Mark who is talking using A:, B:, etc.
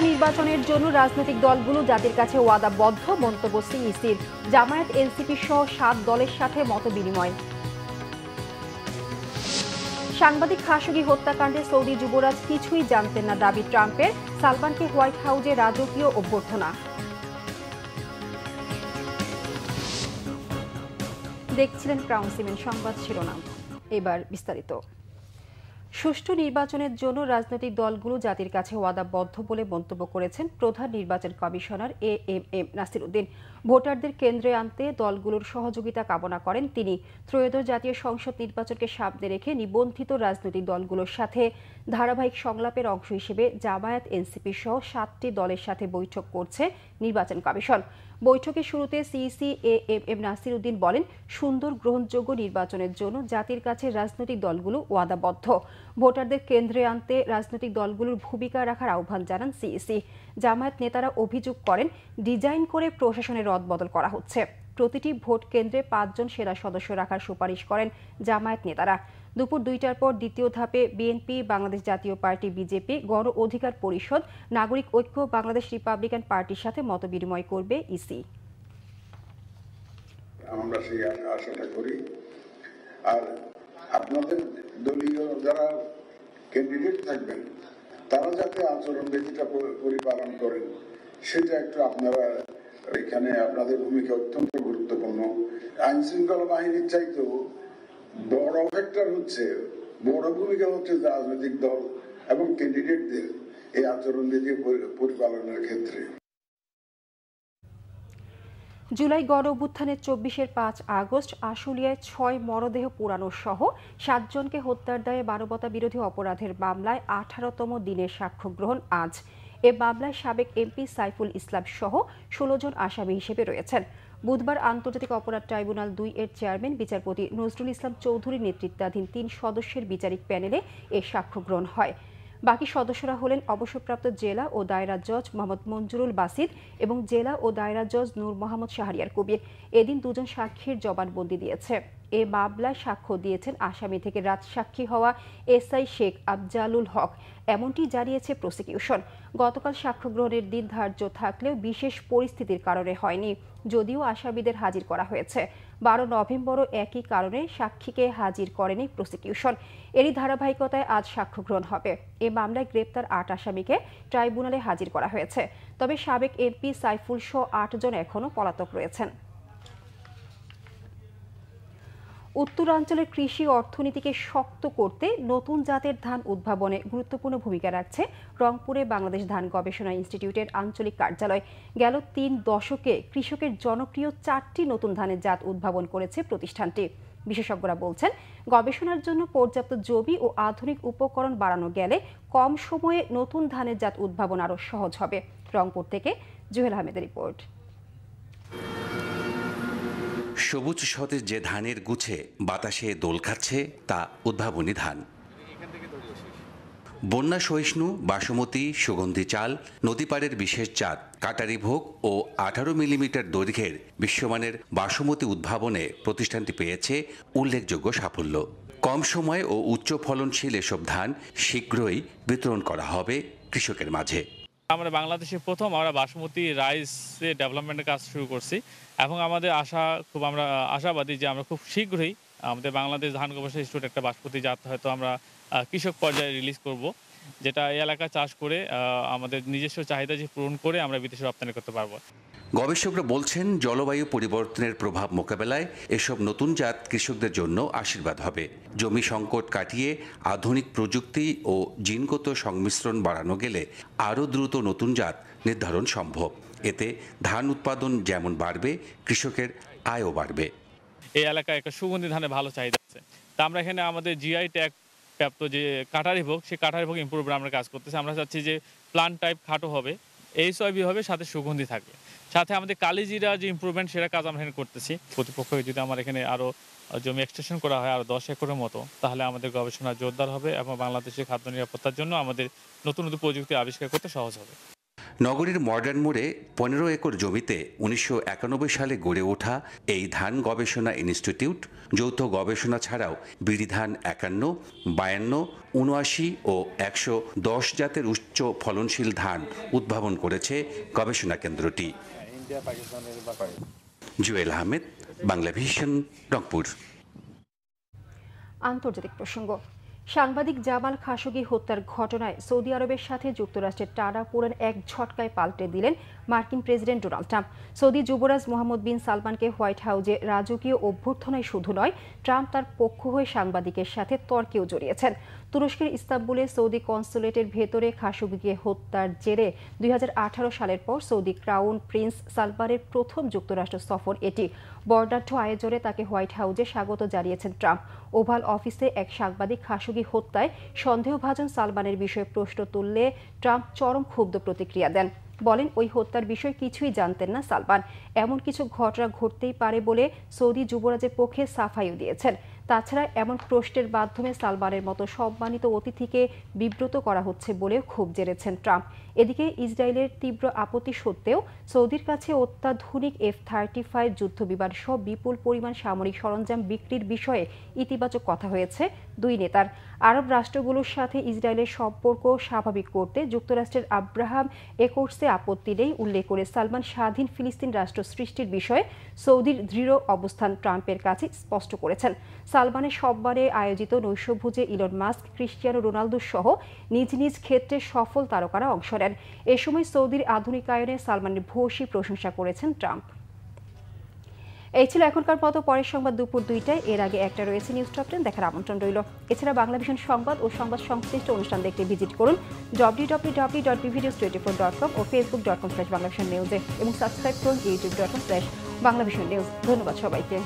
A: নির্বাচনের জন্য রাজনৈতিক দলগুলো জাতির কাছে ওয়াদাবদ্ধ, মন্তব্য সিইসির। জামায়াত, এনসিপি সহ 7 দলের সাথে মতবিনিময়। সাংবাদিক খাশোগি হত্যাকাণ্ডে সৌদি যুবরাজ কিছুই জানতেন না দাবি ট্রাম্পের। সালমানকে হোয়াইট হাউসে রাজকীয় অভ্যর্থনা। দেখছিলেন ক্রাউন সিমেন্ট সংবাদ শিরোনাম, এবার বিস্তারিত। সুষ্ঠু নির্বাচনের জন্য রাজনৈতিক দলগুলো জাতির কাছে ওয়াদাবদ্ধ বলে মন্তব্য করেছেন প্রধান নির্বাচন কমিশনার এএমএম নাসির উদ্দিন। ভোটারদের কেন্দ্রে আনতে দলগুলোর সহযোগিতা কামনা করেন তিনি। ত্রয়োদশ জাতীয় সংসদ নির্বাচনকে সামনে রেখে নিবন্ধিত রাজনৈতিক দলগুলোর সাথে ধারাবাহিক সংলাপের অংশ হিসেবে জামায়াত, এনসিপি সহ 7টি দলের সাথে বৈঠক করছে নির্বাচন কমিশন। বৈঠকের শুরুতে সিইসি এএমএম নাসির উদ্দিন বলেন, সুন্দর গ্রহণযোগ্য নির্বাচনের জন্য জাতির কাছে রাজনৈতিক দলগুলো ওয়াদাবদ্ধ। ভোটারদের কেন্দ্রে আনতে রাজনৈতিক দলগুলোর ভূমিকা রাখার আহ্বান জানান সিইসি। জামায়াত নেতারা অভিযোগ করেন, ডিজাইন করে প্রশাসনের রদবদল করা হচ্ছে। প্রতিটি ভোট কেন্দ্রে 5 জন সেনা সদস্য রাখার সুপারিশ করেন জামায়াত নেতারা। দুপুর 2টার পর দ্বিতীয় ধাপে বিএনপি, বাংলাদেশ জাতীয় পার্টি, বিজেপি, গণ অধিকার পরিষদ, নাগরিক ঐক্য, বাংলাদেশ রিপাবলিকান পার্টির সাথে মতবিনিময় করবে ইসি।
B: আমরা সেই আশাটা করি। আর আপনাদের দলীয় যারা ক্যান্ডিডেট থাকবেন তারা যাতে আচরণবিধিটা পরিপালন করেন সেটা একটু আপনারা, এখানে আপনাদের ভূমিকা অত্যন্ত গুরুত্বপূর্ণ। আইন শৃঙ্খলা বাহিনীর চাইতেও বড় ফ্যাক্টর হচ্ছে, বড় ভূমিকা হচ্ছে রাজনৈতিক দল এবং ক্যান্ডিডেটদের এই আচরণবিধি পরিপালনের ক্ষেত্রে।
A: জুলাই গণ অভ্যুত্থানের 24-এর 5 আগস্ট আশুলিয়ায় 6 মরদেহ পোড়ানো সহ 7 জনকে হত্যার দায়ে মানবতা বিরোধী অপরাধের মামলায় 18তম দিনের সাক্ষ্য গ্রহণ আজ। এ মামলায় সাবেক এমপি সাইফুল ইসলাম সহ 16 জন আসামি হিসেবে রয়েছেন। বুধবার আন্তর্জাতিক অপরাধ ট্রাইব্যুনাল 2 এর চেয়ারম্যান বিচারপতি নজরুল ইসলাম চৌধুরীর নেতৃত্বাধীন 3 সদস্যের বিচারিক প্যানেলে এ সাক্ষ্য গ্রহণ হয়। বাকি সদস্যরা হলেন অবসরপ্রাপ্ত জেলা ও দায়রা জজ মোহাম্মদ মঞ্জুরুল বাসিদ এবং জেলা ও দায়রা জজ নূর মোহাম্মদ শাহরিয়ার কবির। এদিন 2 জন সাক্ষীর জবানবন্দি দিয়েছে। এ মামলায় সাক্ষ্য দিয়েছেন আসামি থেকে রাজসাক্ষী হওয়া এসআই শেখ আফজালুল হক, এমনটি জানিয়েছে প্রসিকিউশন। গতকাল সাক্ষ্য গ্রহণের দিন ধার্য থাকলেও বিশেষ পরিস্থিতির কারণে হয়নি, যদিও আসামিদের হাজির করা হয়েছে। 12 নভেম্বরও একই কারণে সাক্ষীকে হাজির করেনি প্রসিকিউশন। এরই ধারাবাহিকতায় আজ সাক্ষ্য গ্রহণ হবে। এ মামলায় গ্রেপ্তার 8 আসামিকে ট্রাইব্যুনালে হাজির করা হয়েছে। তবে সাবেক এমপি সাইফুল সহ 8 জন এখনও পলাতক রয়েছেন। উত্তরাঞ্চলের কৃষি অর্থনীতিকে শক্ত করতে নতুন জাতের ধান উদ্ভাবনে গুরুত্বপূর্ণ ভূমিকা রাখছে রংপুরে বাংলাদেশ ধান গবেষণা ইনস্টিটিউটের আঞ্চলিক কার্যালয়। গেল 3 দশকে কৃষকের জনপ্রিয় 4টি নতুন ধানের জাত উদ্ভাবন করেছে প্রতিষ্ঠানটি। বিশেষজ্ঞরা বলছেন, গবেষণার জন্য পর্যাপ্ত জমি ও আধুনিক উপকরণ বাড়ানো গেলে কম সময়ে নতুন ধানের জাত উদ্ভাবন আরও সহজ হবে। রংপুর থেকে জুহেল আহমেদের রিপোর্ট।
C: সবুজ সতেজ যে ধানের গুছে বাতাসে দোল খাচ্ছে তা উদ্ভাবনী ধান। বন্যা সহিষ্ণু বাসমতী, সুগন্ধি চাল, নদীপাড়ের বিশেষ জাত কাটারি ভোগ ও 18 মিলিমিটার দৈর্ঘ্যের বিশ্বমানের বাসমতী উদ্ভাবনে প্রতিষ্ঠানটি পেয়েছে উল্লেখযোগ্য সাফল্য। কম সময় ও উচ্চ ফলনশীল এসব ধান শীঘ্রই বিতরণ করা হবে কৃষকের মাঝে।
D: আমরা বাংলাদেশে প্রথম আমরা বাসমতী রাইসে ডেভেলপমেন্টের কাজ শুরু করছি এবং আমাদের আমরা আশাবাদী যে আমরা খুব শীঘ্রই আমাদের বাংলাদেশ ধান গবেষণা ইনস্টিটিউট একটা বাসমতী জাত হয়তো আমরা কৃষক পর্যায়ে রিলিজ করব, যেটা এই এলাকা চাষ করে আমাদের নিজস্ব চাহিদা যে পূরণ করে আমরা বিদেশে রপ্তানি করতে পারবো।
C: গবেষকরা বলছেন, জলবায়ু পরিবর্তনের প্রভাব মোকাবেলায় এসব নতুন জাত কৃষকদের জন্য আশীর্বাদ হবে। জমি সংকট কাটিয়ে আধুনিক প্রযুক্তি ও জিনগত সংমিশ্রণ বাড়ানো গেলে আরও দ্রুত নতুন জাত নির্ধারণ সম্ভব। এতে ধান উৎপাদন যেমন বাড়বে, কৃষকের আয়ও বাড়বে।
D: এই এলাকায় একটা সুগন্ধি ধানের ভালো চাহিদা আছে, তা আমরা এখানে আমাদের জিআই ট্যাগ প্রাপ্ত যে কাটারি ভোগ, সেই কাটারি ভোগ ইম্প্রুভ আমরা কাজ করতেছি। আমরা চাচ্ছি যে প্লান্ট টাইপ খাটো হবে, এইচআইভি হবে, সাথে সুগন্ধি থাকবে। সাথে আমাদের কালিজিরা যে ইম্প্রুভমেন্ট সেটা কাজ আমরা এখানে করতেছি। প্রতিপক্ষকে যদি আমার এখানে আরও জমি এক্সটেনশন করা হয় আরও 10 একরের মতো, তাহলে আমাদের গবেষণা জোরদার হবে এবং বাংলাদেশের খাদ্য নিরাপত্তার জন্য আমাদের নতুন নতুন প্রযুক্তি আবিষ্কার করতে সহজ হবে।
C: নগরীর মডার্ন মোড়ে ১৫ একর জমিতে ১৯৯১ সালে গড়ে ওঠা এই ধান গবেষণা ইনস্টিটিউট যৌথ গবেষণা ছাড়াও বিড়ি ধান ৫১, ৫২, ৭৯ ও ১১০ জাতের উচ্চ ফলনশীল ধান উদ্ভাবন করেছে গবেষণা কেন্দ্রটি। জুয়েল আহমেদ, বাংলা ভিশন, রংপুর।
A: আন্তর্জাতিক প্রসঙ্গ। সাংবাদিক জামাল খাশোগি হত্যার ঘটনায় সৌদি আরবের সাথে যুক্তরাষ্ট্রের টানাপোড়েন এক ঝটকায় পাল্টে দিলেন মার্কিন প্রেসিডেন্ট ডোনাল্ড ট্রাম্প। সৌদি যুবরাজ মোহাম্মদ বিন সালমানকে হোয়াইট হাউসে রাজকীয় অভ্যর্থনায় শুধু নয়, ট্রাম্প তার পক্ষ হয়ে সাংবাদিকের সাথে তর্কেও জড়িয়েছেন। তুরস্কের ইস্তাম্বুলে সৌদি কনসুলেটের ভেতরে খাশোগিকে হত্যার জেরে ২০১৮ সালের পর সৌদি ক্রাউন প্রিন্স সালমানের প্রথম যুক্তরাষ্ট্র সফর এটি। বর্ণাঢ্য আয়োজনে তাকে হোয়াইট হাউসে স্বাগত জানিয়েছেন ট্রাম্প। ওভাল অফিসে এক সাংবাদিক খাশোগি হত্যায় সন্দেহভাজন সালমানের বিষয়ে প্রশ্ন তুললে ট্রাম্প চরম ক্ষুব্ধ প্রতিক্রিয়া দেন। বলেন, ওই হত্যার বিষয়ে কিছুই জানতেন না সালমান। এমন কিছু ঘটনা ঘটতেই পারে বলে সৌদি যুবরাজের পক্ষে সাফাইও দিয়েছেন। তাছাড়া এমন প্রশ্নের মাধ্যমে সালমানের মতো সম্মানিত অতিথিকে বিব্রত করা হচ্ছে বলেও ক্ষোভ জেরেছেন ট্রাম্প। এদিকে ইসরায়েলের তীব্র আপত্তি সত্ত্বেও সৌদির কাছে অত্যাধুনিক F-35 যুদ্ধবিমান সহ বিপুল পরিমাণ সামরিক সরঞ্জাম বিক্রির বিষয়ে ইতিবাচক কথা হয়েছে দুই নেতার। আরব রাষ্ট্রগুলোর সাথে ইসরায়েলের সম্পর্ক স্বাভাবিক করতে যুক্তরাষ্ট্রের আব্রাহাম একর্সে আপত্তি নেই উল্লেখ করে সালমান স্বাধীন ফিলিস্তিন রাষ্ট্র সৃষ্টির বিষয়ে সৌদির দৃঢ় অবস্থান ট্রাম্পের কাছে স্পষ্ট করেছেন। সালমানের সম্মানে আয়োজিত নৈশভোজে ইলন মাস্ক, ক্রিস্টিয়ানো রোনালদো সহ নিজ নিজ ক্ষেত্রে সফল তারকারা অংশ নেন। এ সময় সৌদির আধুনিকায়নে সালমানের ভূয়সী প্রশংসা করেছেন ট্রাম্প। এই ছিল এখনকার মতো। পরের সংবাদ দুপুর ২টায়, এর আগে একটা রয়েছে নিউজ টপ 10 দেখার আমন্ত্রণ রইল। এছাড়া বাংলা ভিশন সংবাদ ও সংবাদ সংশ্লিষ্ট অনুষ্ঠান দেখতে ভিজিট করুন www.bvnews24.com ও facebook.com/banglavisionnews এবং সাবস্ক্রাইব করুন youtube.com/banglavisionnews। ধন্যবাদ সবাইকে।